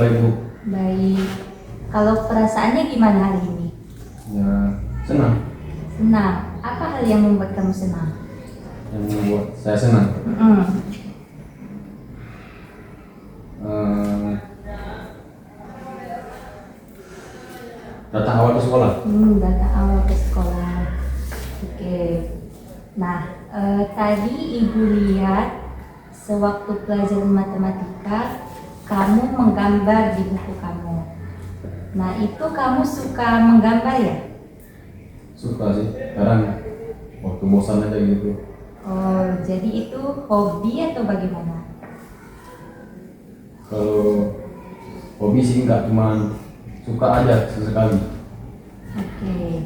baik Bu. Baik. Kalau perasaannya gimana hari ini? Ya, senang. Senang. Apa hal yang membuat kamu senang? Yang membuat saya senang. Datang awal ke sekolah. Datang awal ke sekolah. Oke. Nah, tadi Ibu lihat sewaktu pelajaran matematika, kamu menggambar di buku kamu. Nah, itu kamu suka menggambar ya? Suka sih, kadang waktu bosan aja gitu. Oh, jadi itu hobi atau bagaimana? Kalau hobi sih enggak, cuman suka aja sesekali. Oke.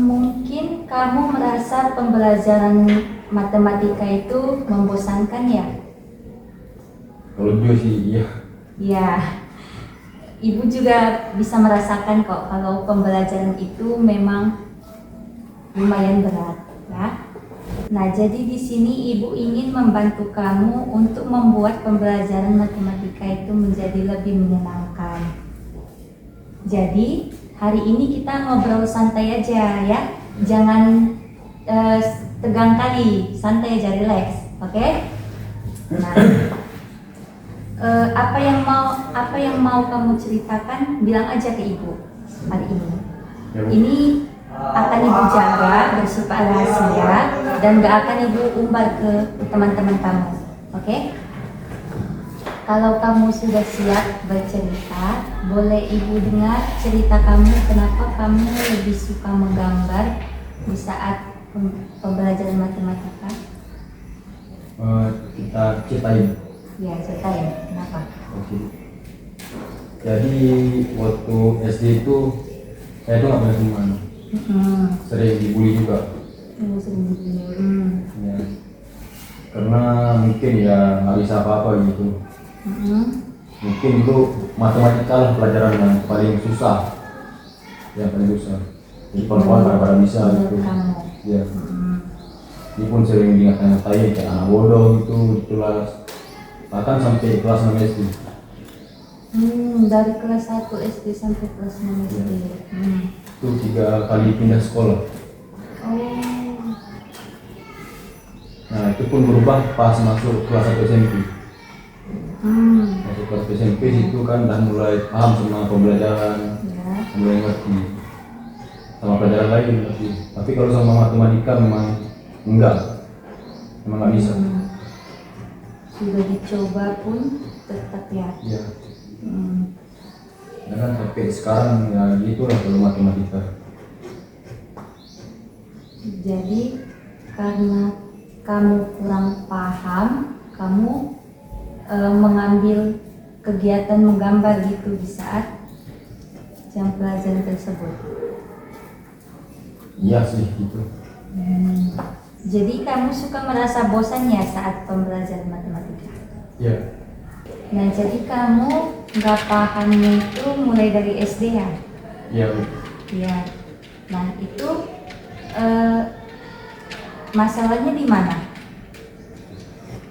Mungkin kamu merasa pembelajaran matematika itu membosankan ya? Kalau jujur sih iya. Ya, Ibu juga bisa merasakan kok kalau pembelajaran itu memang lumayan berat, ya. Nah, jadi di sini Ibu ingin membantu kamu untuk membuat pembelajaran matematika itu menjadi lebih menyenangkan. Jadi, hari ini kita ngobrol santai aja ya. Jangan tegang kali, santai aja, relax, oke? Nah, apa yang mau kamu ceritakan, bilang aja ke Ibu hari ini. Ya, Bu. Ini akan Ibu jaga bersifat rahasia dan gak akan Ibu umbar ke teman-teman kamu, oke? Kalau kamu sudah siap bercerita, boleh Ibu dengar cerita kamu kenapa kamu lebih suka menggambar di saat pembelajaran matematika. Kita ceritain. Ya, ceritain kenapa. Oke. Jadi waktu SD itu saya tuh nggak punya teman, sering dibully juga. Ya. Karena mungkin ya nggak bisa apa-apa gitu. Mungkin itu matematika lah pelajaran yang paling susah, Jadi perempuan pada bisa gitu. Ya. Ini pun sering diingat-ngatain kayak anak bodoh gitu di kelas. Bahkan sampai kelas 6 SD. Dari kelas 1 SD sampai kelas 6 SD. Itu 3 kali pindah sekolah. Oh. Nah itu pun berubah pas masuk kelas 1 SMP. Masuk kelas SMP itu kan udah mulai paham sama pembelajaran, Ya. mulai ngerti sama pelajaran lain ngerti. Tapi kalau sama matematika memang enggak, memang nggak bisa. Sudah dicoba pun tetap ya. Iya. Ya kan sampai sekarang ya gitu lah kalau matematika. Jadi karena kamu kurang paham, kamu mengambil kegiatan menggambar gitu di saat jam pelajaran tersebut. Iya sih gitu. Jadi kamu suka merasa bosan ya saat pembelajaran matematika? Iya. Nah, jadi kamu nggak pahamnya itu mulai dari SD ya? Iya. Iya. Nah, itu masalahnya di mana?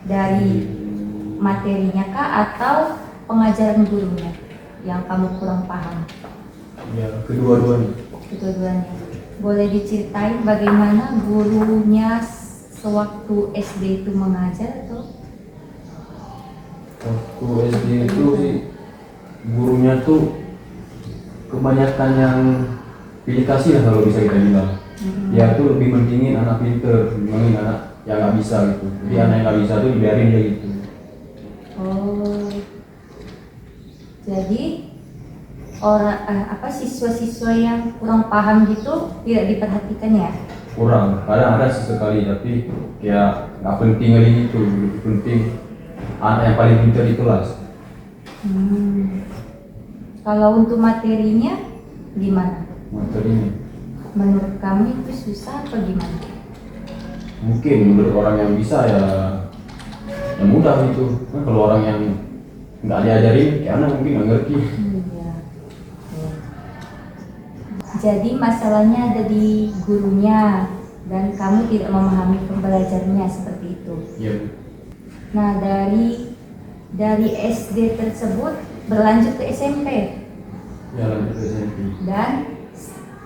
Dari materinya kah atau pengajaran gurunya yang kamu kurang paham? Ya, kedua-duanya. Kedua-duanya. Boleh diceritain bagaimana gurunya sewaktu SD itu mengajar atau? Waktu SD itu sih gurunya tuh kebanyakan yang pilih kasih lah kalau bisa kita bilang. Dia tuh lebih mentingin anak pinter, dibandingin anak yang nggak bisa gitu. Jadi anak yang nggak bisa tuh dibiarin dia gitu. Oh, jadi siswa-siswa yang kurang paham gitu tidak diperhatikan ya? Kurang, kadang ada sesekali tapi ya nggak penting kali gitu. Lebih penting anak yang paling pinter di kelas. Kalau untuk materinya gimana? Materinya Menurut kamu itu susah apa gimana? mungkin menurut orang yang bisa ya mudah gitu. Nah, kalau orang yang nggak diajarin ya anak mungkin nggak ngerti. Iya. Jadi masalahnya ada di gurunya dan kamu tidak memahami pembelajarannya seperti itu. Iya. Nah, dari SD tersebut berlanjut ke SMP Ya lanjut ke SMP. dan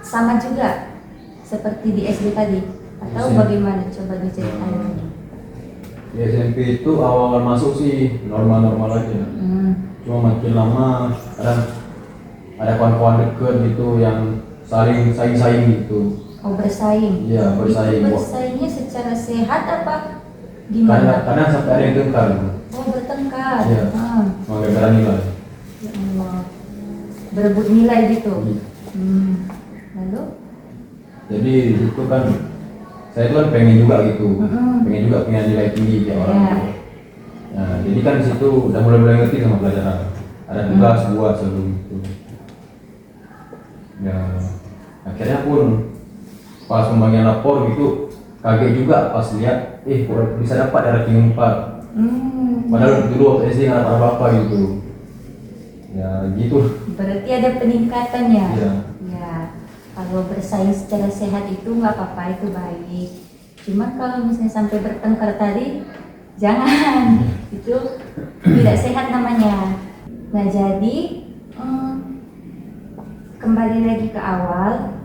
sama juga seperti di SD tadi atau SMP. bagaimana, coba diceritain lagi. Di SMP itu awal masuk sih normal-normal aja. Cuma makin lama kadang ada kawan-kawan deket gitu yang saling saing-saing gitu. Oh, bersaing. Iya, bersaing. Itu bersaingnya secara sehat apa gimana? Kadang sampai ada yang tengkar gitu. Oh, bertengkar. Iya. Mau gara-gara nilai. Ya Allah. Berebut nilai gitu. Iya. Lalu? Jadi itu kan saya itu kan pengen juga gitu, pengen juga punya nilai tinggi kayak orang Iya. gitu. Nah, jadi kan di situ udah mulai ngerti sama pelajaran. Ada tugas buat sebelum itu. Ya, akhirnya pun pas pembagian rapor gitu kaget juga pas lihat, kok bisa dapat ranking 4. Padahal dulu waktu SD nggak dapat apa-apa gitu. Ya gitu. Berarti ada peningkatannya. Iya. Ya, kalau bersaing secara sehat itu nggak apa-apa, itu baik. Cuma kalau misalnya sampai bertengkar tadi, jangan. Itu tidak sehat namanya. Nah, jadi kembali lagi ke awal,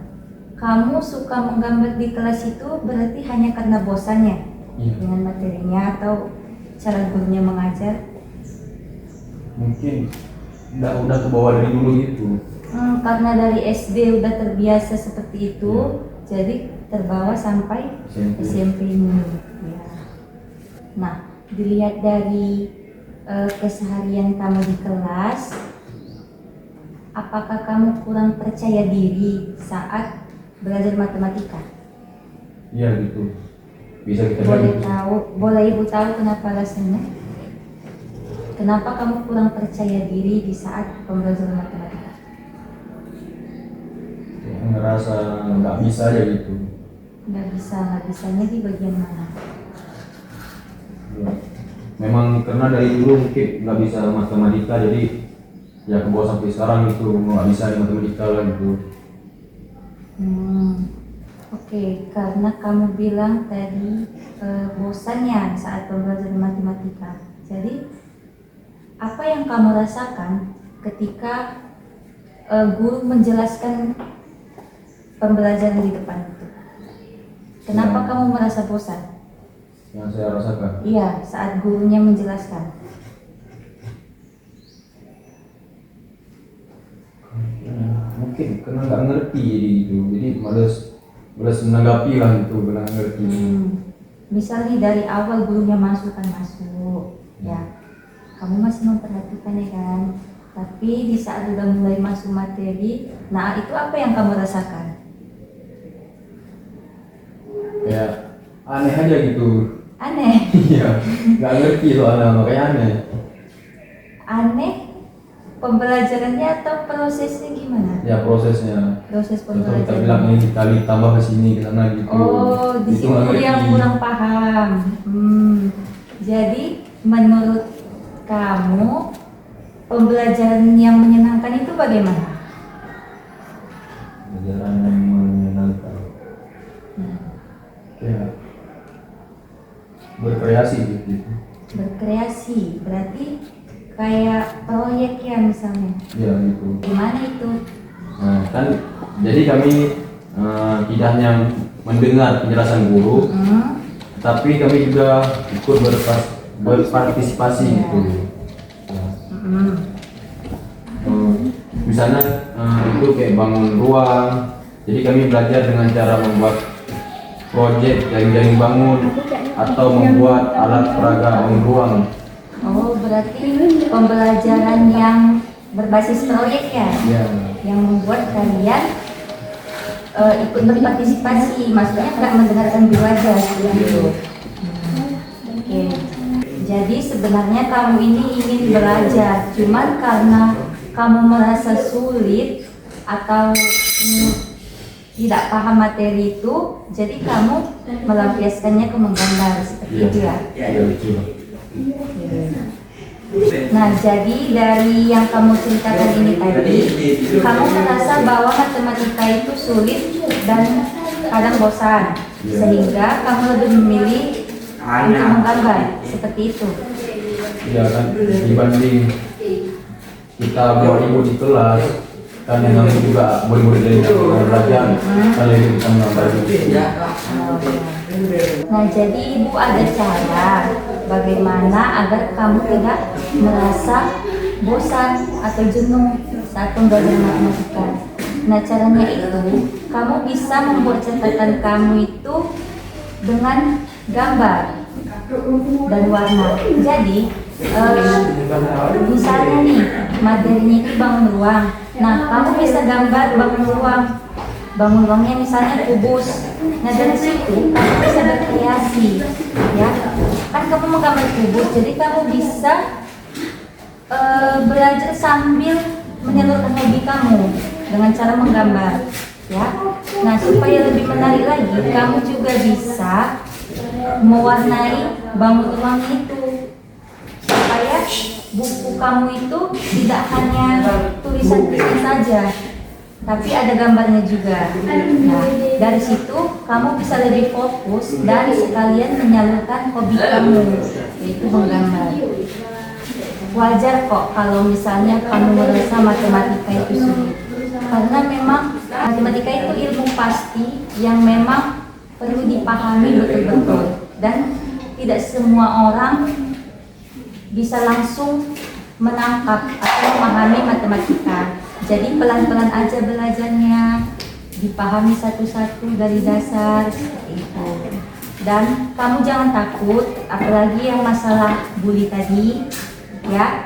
kamu suka menggambar di kelas itu berarti hanya karena bosannya Iya. dengan materinya atau cara gurunya mengajar? Mungkin udah kebawa dari dulu gitu. Karena dari SD udah terbiasa seperti itu, jadi terbawa sampai SMP. SMP ini. Ya. Nah, dilihat dari keseharian kamu di kelas, apakah kamu kurang percaya diri saat belajar matematika? Iya gitu. Bisa kita Boleh bilang. tahu, boleh Ibu tahu kenapa alasannya? Kenapa kamu kurang percaya diri di saat pembelajaran matematika? Ya, ngerasa nggak bisa aja gitu. Nggak bisanya di bagian mana? Ya. Memang karena dari dulu mungkin nggak bisa matematika, jadi ya ke bawah sampai sekarang gitu nggak bisa di matematika lah gitu. Oke, karena kamu bilang tadi bosannya saat pembelajaran matematika. Jadi apa yang kamu rasakan ketika guru menjelaskan pembelajaran di depan itu? Kenapa kamu merasa bosan? Yang saya rasakan. Iya, saat gurunya menjelaskan. Mungkin karena nggak ngerti jadi gitu, jadi males menanggapi lah gitu, karena nggak ngerti. Misalnya dari awal gurunya masuk, ya, kamu masih memperhatikan ya kan? Tapi di saat udah mulai masuk materi, nah itu apa yang kamu rasakan? Kayak aneh aja gitu. Aneh. Iya, nggak ngerti soalnya, makanya aneh. Aneh pembelajarannya atau prosesnya gimana? Ya prosesnya. Proses Contoh kita pembelajaran. bilang ini dikali tambah ke sini ke sana gitu. Oh, di Itu situ nggak ngerti. yang kurang paham. Jadi menurut kamu pembelajaran yang menyenangkan itu bagaimana? Pelajaran yang menyenangkan. Ya, berkreasi gitu. Berkreasi, berarti kayak proyek ya misalnya. Ya gitu. Gimana itu? Nah, kan jadi kami tidak hanya mendengar penjelasan guru, tapi kami juga ikut berpartisipasi Ya. gitu. Ya. Misalnya itu kayak bangun ruang, jadi kami belajar dengan cara membuat proyek jaring-jaring bangun atau membuat alat peraga bangun ruang. Oh, berarti pembelajaran yang berbasis proyek ya? Ya. Yang membuat kalian ikut berpartisipasi, maksudnya nggak mendengarkan guru aja gitu. Oke. Jadi sebenarnya kamu ini ingin belajar, cuman karena kamu merasa sulit atau tidak paham materi itu, jadi kamu melampiaskannya ke menggambar seperti itu ya. Ya betul. Nah, jadi dari yang kamu ceritakan ini tadi, kamu merasa bahwa matematika itu sulit dan kadang bosan, sehingga kamu lebih memilih untuk menggambar seperti itu. Ya kan dibanding kita bawa ibu di kelas kan yang nanti juga murid-murid dari belajar kalau ibu bisa menambah juga. Nah, jadi ibu ada cara bagaimana agar kamu tidak merasa bosan atau jenuh saat pembelajaran matematika. Nah, caranya itu kamu bisa membuat catatan kamu itu dengan gambar dan warna. Jadi misalnya nih materinya itu bangun ruang. Nah, kamu bisa gambar bangun ruang. Bangun ruangnya misalnya kubus. Nah, dari situ kamu bisa berkreasi, ya. Kan kamu mau gambar kubus, jadi kamu bisa belajar sambil menyalurkan hobi kamu dengan cara menggambar, ya. Nah, supaya lebih menarik lagi, kamu juga bisa mewarnai bangun ruang itu supaya buku kamu itu tidak hanya tulisan-tulisan saja, tapi ada gambarnya juga. Nah, dari situ kamu bisa lebih fokus dan sekalian menyalurkan hobi kamu, yaitu menggambar. Wajar kok kalau misalnya kamu merasa matematika itu sulit, karena memang matematika itu ilmu pasti yang memang perlu dipahami betul-betul, dan tidak semua orang bisa langsung menangkap atau memahami matematika. Jadi pelan-pelan aja belajarnya, dipahami satu-satu dari dasar seperti itu. Dan kamu jangan takut, apalagi yang masalah bully tadi, ya.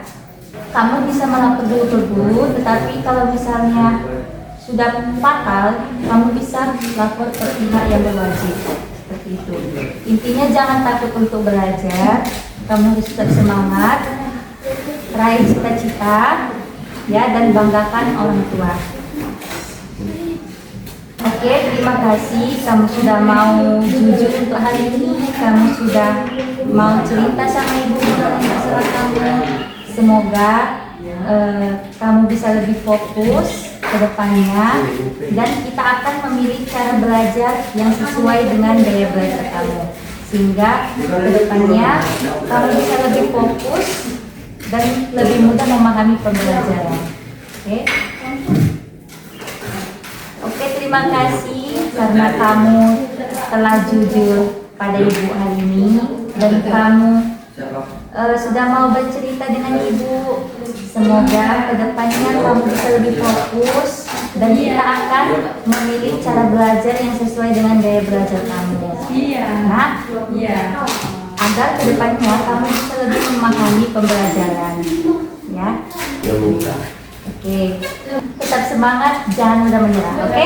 Kamu bisa melapor dulu, tetapi kalau misalnya sudah fatal, kamu bisa lapor ke pihak yang berwajib. Seperti itu. Intinya jangan takut untuk belajar, kamu harus tetap semangat, raih cita-cita, ya, dan banggakan orang tua. Oke, terima kasih kamu sudah mau jujur untuk hari ini, kamu sudah mau cerita sama ibu mengenai masalah kamu. Semoga kamu bisa lebih fokus ke depannya, dan kita akan memilih cara belajar yang sesuai dengan gaya belajar kamu, sehingga ke depannya kamu bisa lebih fokus dan lebih mudah memahami pembelajaran. Oke, terima kasih karena kamu telah jujur pada ibu hari ini, dan kamu sudah mau bercerita dengan ibu. Semoga kedepannya kamu bisa lebih fokus, dan kita akan memilih cara belajar yang sesuai dengan gaya belajar kamu. Nah, agar kedepannya kamu bisa lebih memahami pembelajaran, ya. Oke, tetap semangat, jangan mudah menyerah. Oke.